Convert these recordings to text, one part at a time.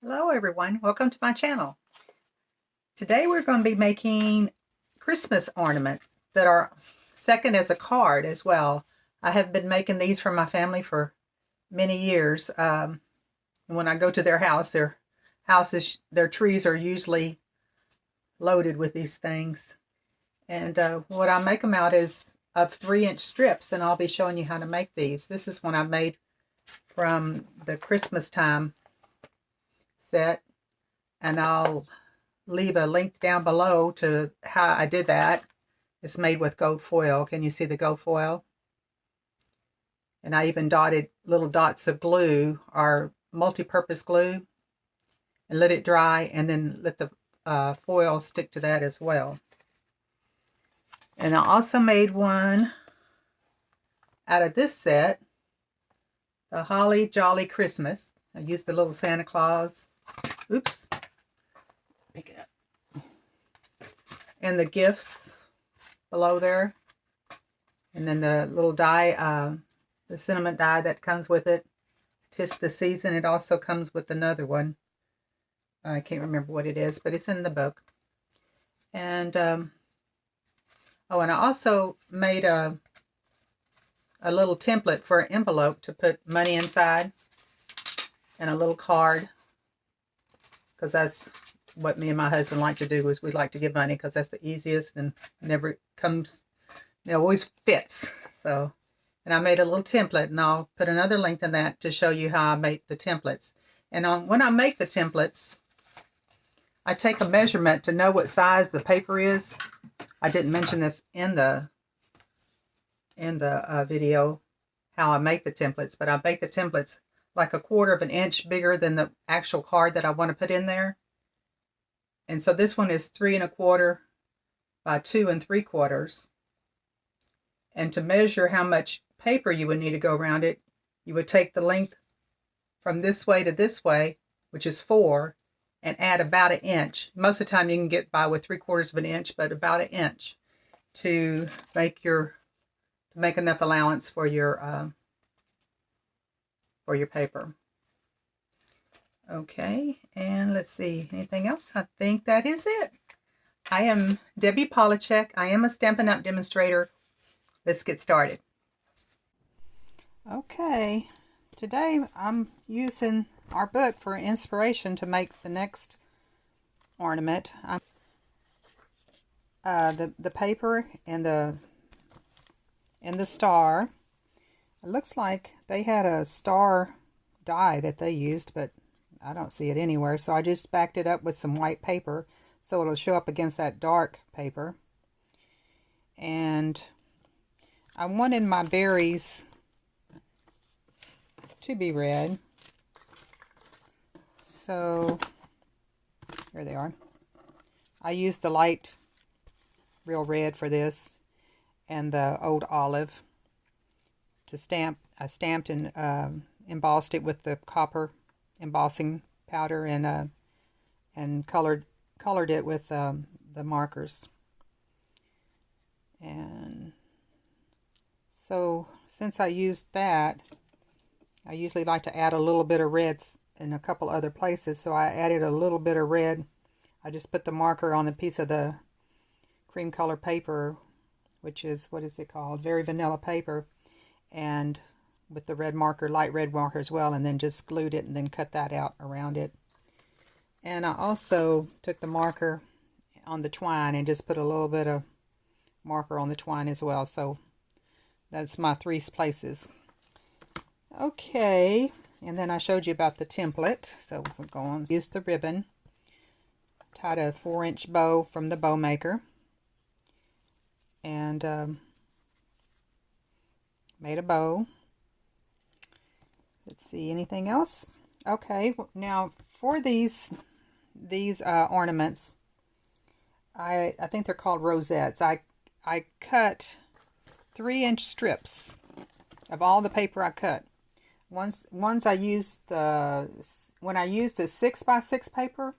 Hello everyone, welcome to my channel. Today we're going to be making Christmas ornaments that are second as a card as well. I have been making these for my family for many years. When I go to their house, their trees are usually loaded with these things. And what I make them out is of 3-inch strips, and I'll be showing you how to make these. This is one I made from the Christmas time set, and I'll leave a link down below to how I did that. It's made with gold foil. Can you see the gold foil? And I even dotted little dots of glue, or multi-purpose glue, and let it dry, and then let the foil stick to that as well. And I also made one out of this set, the Holly Jolly Christmas. I used the little Santa Claus. Oops. Pick it up. And the gifts below there. And then the little die, the cinnamon die that comes with it. 'Tis the season. It also comes with another one. I can't remember what it is, but it's in the book. And, oh, and I also made a little template for an envelope to put money inside. And a little card. Because that's what me and my husband like to do, is we like to give money because that's the easiest and never comes, it always fits. So, and I made a little template, and I'll put another link in that to show you how I make the templates. And when I make the templates, I take a measurement to know what size the paper is. I didn't mention this in the video, how I make the templates, but I make the templates like 1/4 of an inch bigger than the actual card that I want to put in there. And so this one is 3 1/4 by 2 3/4. And to measure how much paper you would need to go around it, you would take the length from this way to this way, which is 4, and add about 1 inch. Most of the time you can get by with 3/4 of an inch, but about 1 inch to make enough allowance for your paper. Okay, and let's see, anything else? I think that is it. I am Debbie Polachek. I am a Stampin' Up! Demonstrator. Let's get started. Okay, today I'm using our book for inspiration to make the next ornament. The paper and the star. It looks like they had a star die that they used, but I don't see it anywhere. So I just backed it up with some white paper so it'll show up against that dark paper. And I wanted my berries to be red. So here they are. I used the light real red for this, and the old olive to stamp. I stamped and embossed it with the copper embossing powder, and colored it with the markers. And so since I used that, I usually like to add a little bit of reds in a couple other places, so I added a little bit of red. I just put the marker on a piece of the cream color paper, which is, what is it called? Very vanilla paper, and with the red marker, light red marker as well, and then just glued it and then cut that out around it. And I also took the marker on the twine and just put a little bit of marker on the twine as well. So that's my 3 places. Okay, and then I showed you about the template. So we're going to use the ribbon, tied a 4-inch bow from the bow maker, and made a bow. Let's see, anything else? Okay, now for these ornaments, I think they're called rosettes. I cut 3-inch strips of all the paper I cut. When I used the 6x6 paper,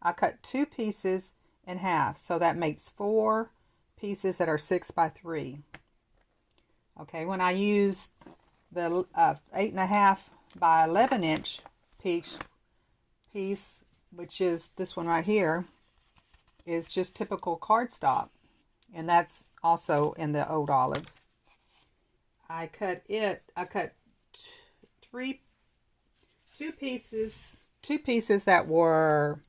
I cut 2 pieces in half, so that makes 4 pieces that are 6x3. Okay, when I used the 8.5 by 11 inch piece piece, which is this one right here, is just typical cardstock, and that's also in the old olives. I cut two pieces that were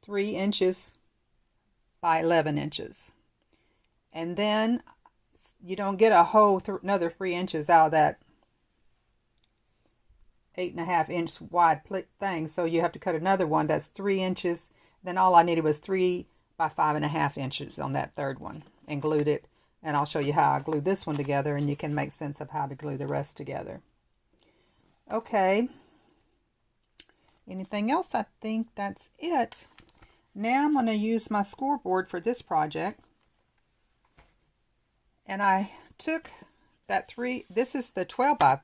3 inches by 11 inches. And then you don't get a whole another 3 inches out of that 8.5 inch wide thing. So you have to cut another one that's 3 inches. Then all I needed was 3 by 5.5 inches on that third one, and glued it. And I'll show you how I glued this one together, and you can make sense of how to glue the rest together. Okay. Anything else? I think that's it. Now I'm going to use my scoreboard for this project. And I took that this is the 12 by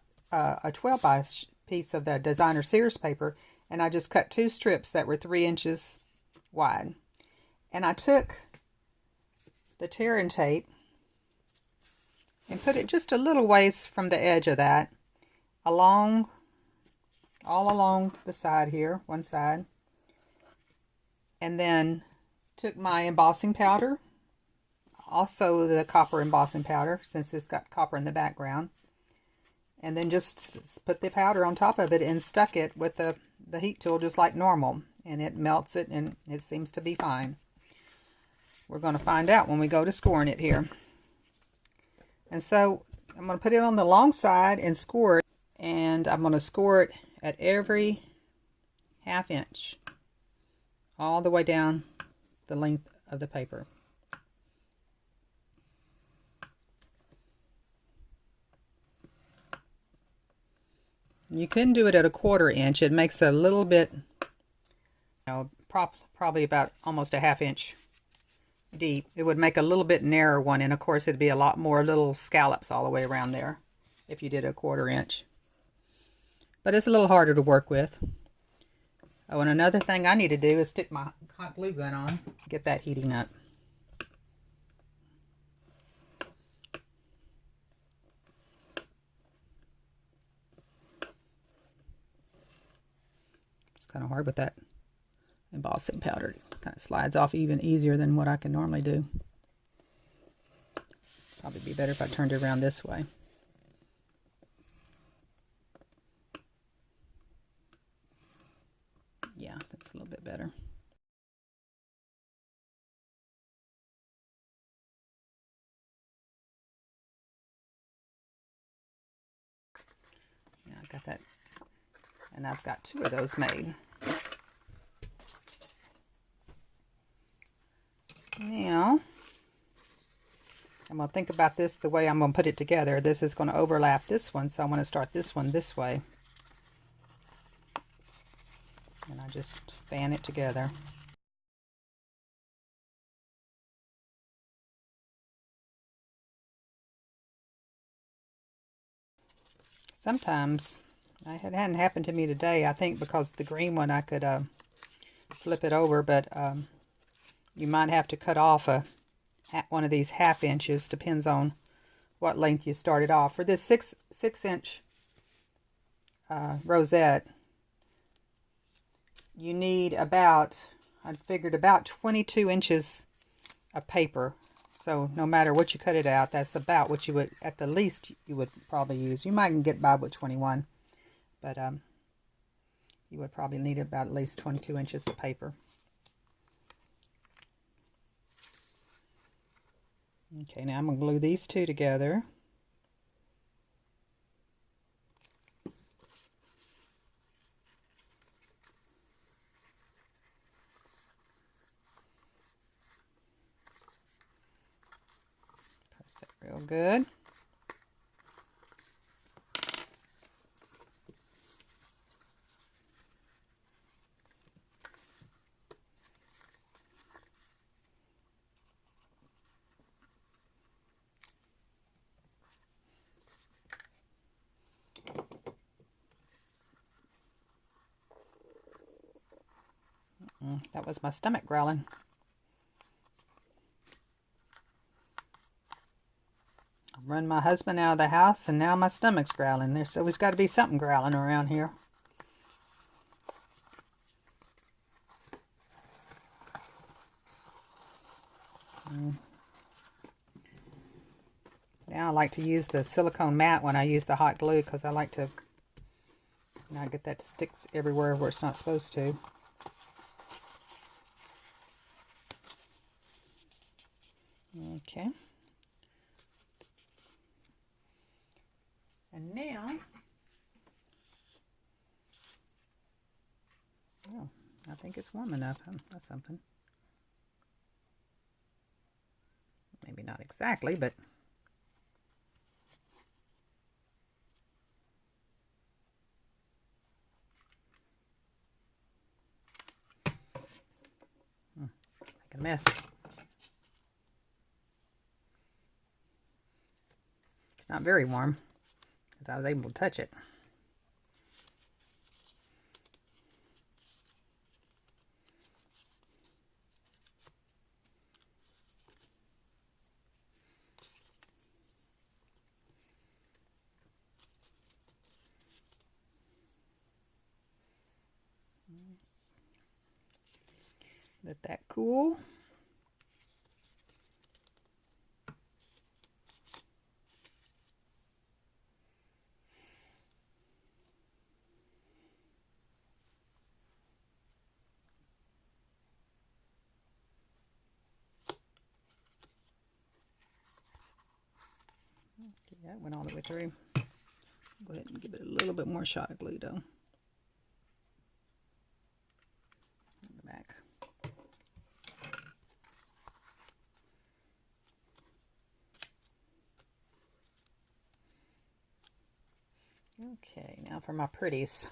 piece of the designer Sears paper, and I just cut 2 strips that were 3 inches wide. And I took the tear-in tape and put it just a little ways from the edge of that, all along the side here, one side. And then took my embossing powder, also the copper embossing powder, since it's got copper in the background, and then just put the powder on top of it and stuck it with the heat tool just like normal, and it melts it, and it seems to be fine. We're going to find out when we go to scoring it here. And so I'm going to put it on the long side and score it, and I'm going to score it at every 1/2 inch all the way down the length of the paper. You can do it at a 1/4 inch. It makes a little bit, probably about almost a 1/2 inch deep. It would make a little bit narrower one, and of course it'd be a lot more little scallops all the way around there if you did a 1/4 inch. But it's a little harder to work with. Oh, and another thing I need to do is stick my hot glue gun on, get that heating up. It's kind of hard with that embossing powder. It kind of slides off even easier than what I can normally do. Probably be better if I turned it around this way. Yeah, that's a little bit better. Yeah, I got that. And I've got 2 of those made. Now, I'm going to think about this the way I'm going to put it together. This is going to overlap this one, so I'm going to start this one this way. And I just fan it together. Sometimes, it hadn't happened to me today, I think because the green one I could flip it over, but you might have to cut off one of these 1/2 inches, depends on what length you started off. For this 6 inch rosette, you need about, I figured about 22 inches of paper. So no matter what you cut it out, that's about what you would, at the least, you would probably use. You might get by with 21, but you would probably need about at least 22 inches of paper. Okay, now I'm going to glue these 2 together. Press it real good. That was my stomach growling. run my husband out of the house, and now my stomach's growling. There's always got to be something growling around here. Now I like to use the silicone mat when I use the hot glue, because I like to not get that to stick everywhere where it's not supposed to. Okay. And now, oh, I think it's warm enough. That's something. Maybe not exactly, but make a mess. It's not very warm, because I was able to touch it. Let that cool. Okay, that went all the way through. Go ahead and give it a little bit more shot of glue though. On the back. Okay, now for my pretties.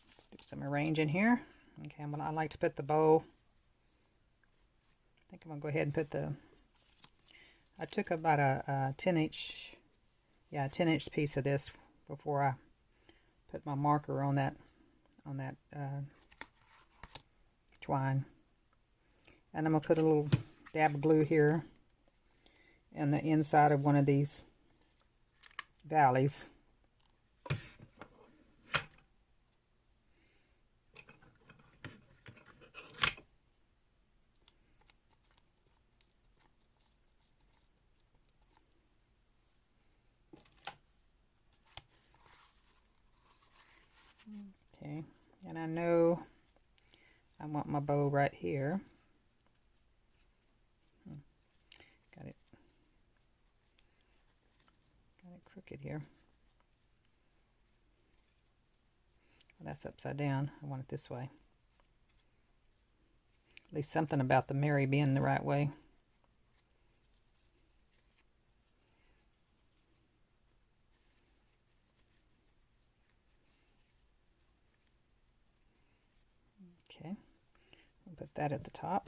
Let's do some arranging here. Okay, I like to put the bow. I think I'm gonna go ahead and put the. I took about a 10-inch, yeah, a 10-inch piece of this before I put my marker on that twine, and I'm gonna put a little dab of glue here in the inside of one of these valleys. Okay, and I know I want my bow right here. Got it crooked here. Well, that's upside down. I want it this way. At least something about the Mary being the right way. Okay, we'll put that at the top.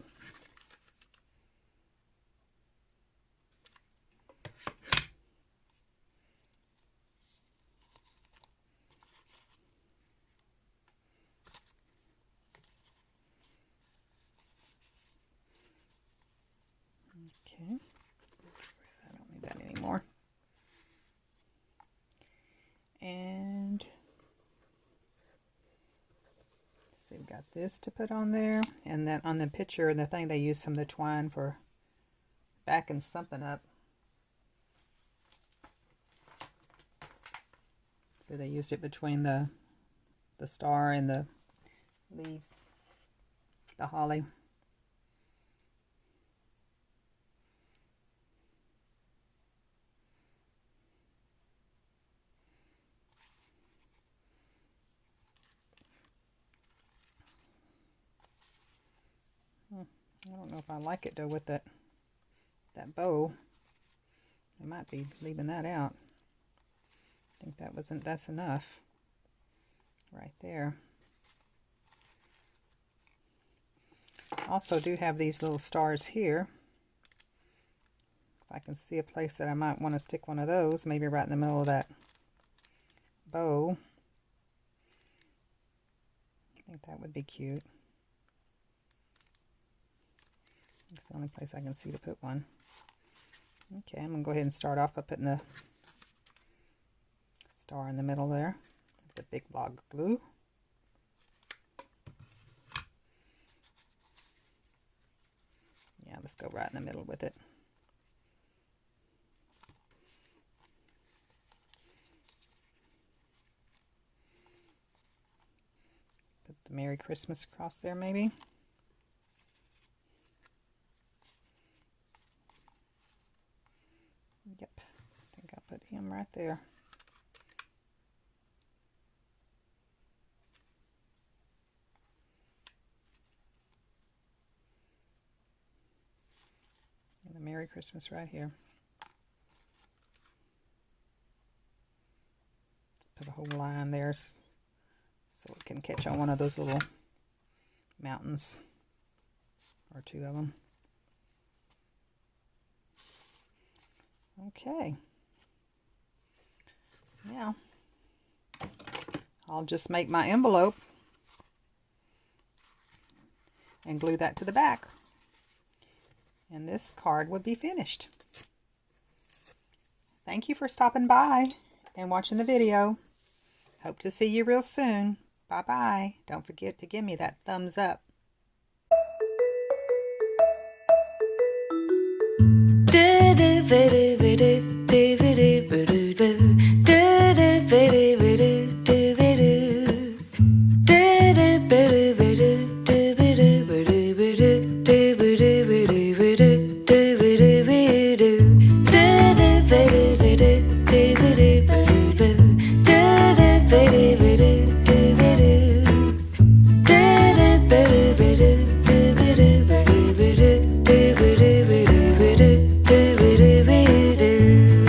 Okay, I don't need that anymore. And so we've got this to put on there, and then on the picture, the thing, they use some of the twine for backing something up. So they used it between the star and the leaves, the holly. I don't know if I like it though with that bow. I might be leaving that out. I think that's enough right there. I also do have these little stars here. If I can see a place that I might want to stick one of those, maybe right in the middle of that bow. I think that would be cute. It's the only place I can see to put one. Okay, I'm going to go ahead and start off by putting the star in the middle there, the big block of glue. Yeah, let's go right in the middle with it. Put the Merry Christmas across there maybe. Yep, I think I'll put him right there. And the Merry Christmas right here. Put a whole line there so it can catch on one of those little mountains, or two of them. Okay. Now, I'll just make my envelope and glue that to the back. And this card would be finished. Thank you for stopping by and watching the video. Hope to see you real soon. Bye-bye. Don't forget to give me that thumbs up. Do